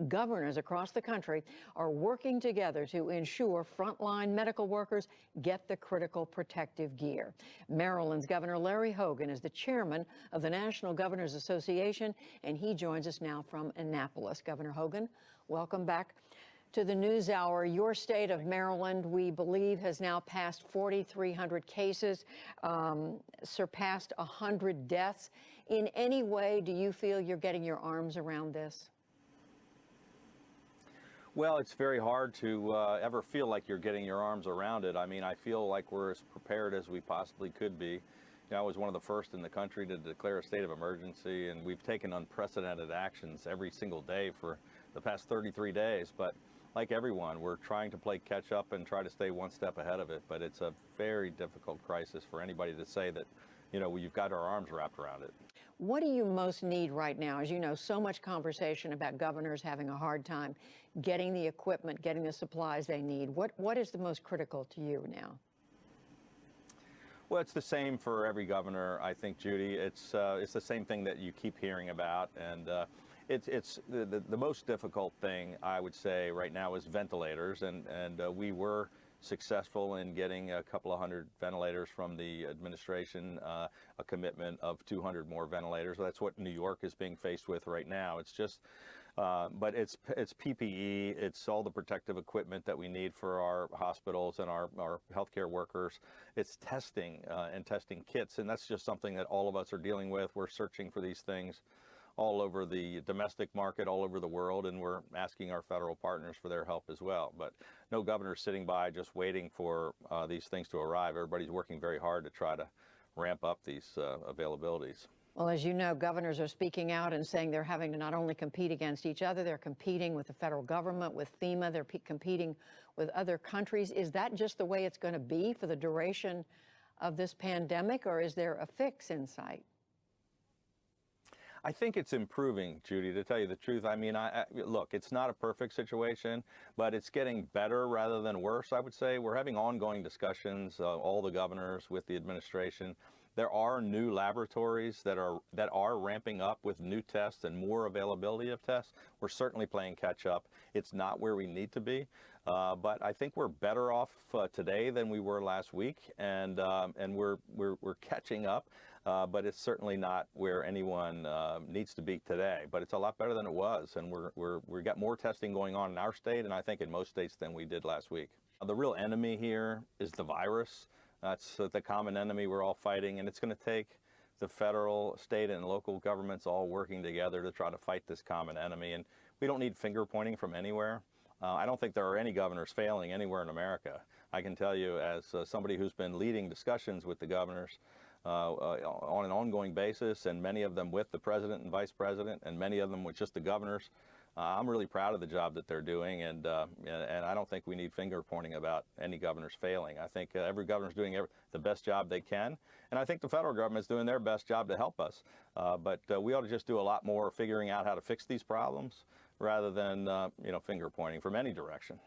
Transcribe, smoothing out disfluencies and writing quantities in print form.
governors across the country are working together to ensure frontline medical workers get the critical protective gear. Maryland's Governor Larry Hogan is the chairman of the National Governors Association, and he joins us now from Annapolis. Governor Hogan, welcome back to the NewsHour. Your state of Maryland, we believe, has now passed 4,300 cases, surpassed 100 deaths. In any way, do you feel you're getting your arms around this? Well, it's very hard to ever feel like you're getting your arms around it. I mean, I feel like we're as prepared as we possibly could be. I was one of the first in the country to declare a state of emergency, and we've taken unprecedented actions every single day for the past 33 days. But like everyone, we're trying to play catch up and try to stay one step ahead of it. But it's a very difficult crisis for anybody to say that, you've got our arms wrapped around it. What do you most need right now? As you know, so much conversation about governors having a hard time getting the equipment, getting the supplies they need. What is the most critical to you now? Well, it's the same for every governor, I think, Judy. It's the same thing that you keep hearing about, and it's the most difficult thing, I would say, right now is ventilators, and we were successful in getting a couple of hundred ventilators from the administration, a commitment of 200 more ventilators. That's what New York is being faced with right now. It's just, but it's PPE, it's all the protective equipment that we need for our hospitals and our healthcare workers. It's testing and testing kits, and that's just something that all of us are dealing with. We're searching for these things all over the domestic market, all over the world, and we're asking our federal partners for their help as well. But no governor's sitting by just waiting for these things to arrive. Everybody's working very hard to try to ramp up these availabilities. Well, as you know, governors are speaking out and saying they're having to not only compete against each other, they're competing with the federal government, with FEMA, they're competing with other countries. Is that just the way it's going to be for the duration of this pandemic, or is there a fix in sight? I think it's improving, Judy, to tell you the truth. I mean, look, it's not a perfect situation, but it's getting better rather than worse, I would say. We're having ongoing discussions, all the governors with the administration. There are new laboratories that are ramping up with new tests and more availability of tests. We're certainly playing catch up. It's not where we need to be, but I think we're better off today than we were last week, and we're catching up. But it's certainly not where anyone needs to be today. But it's a lot better than it was, and we got more testing going on in our state, and I think in most states than we did last week. The real enemy here is the virus. That's the common enemy we're all fighting, and it's going to take the federal, state, and local governments all working together to try to fight this common enemy. And we don't need finger pointing from anywhere. I don't think there are any governors failing anywhere in America. I can tell you, as somebody who's been leading discussions with the governors on an ongoing basis, and many of them with the president and vice president, and many of them with just the governors, I'm really proud of the job that they're doing, and I don't think we need finger pointing about any governors failing. I think every governor's doing the best job they can, and I think the federal government's doing their best job to help us. But we ought to just do a lot more figuring out how to fix these problems rather than finger pointing from any direction.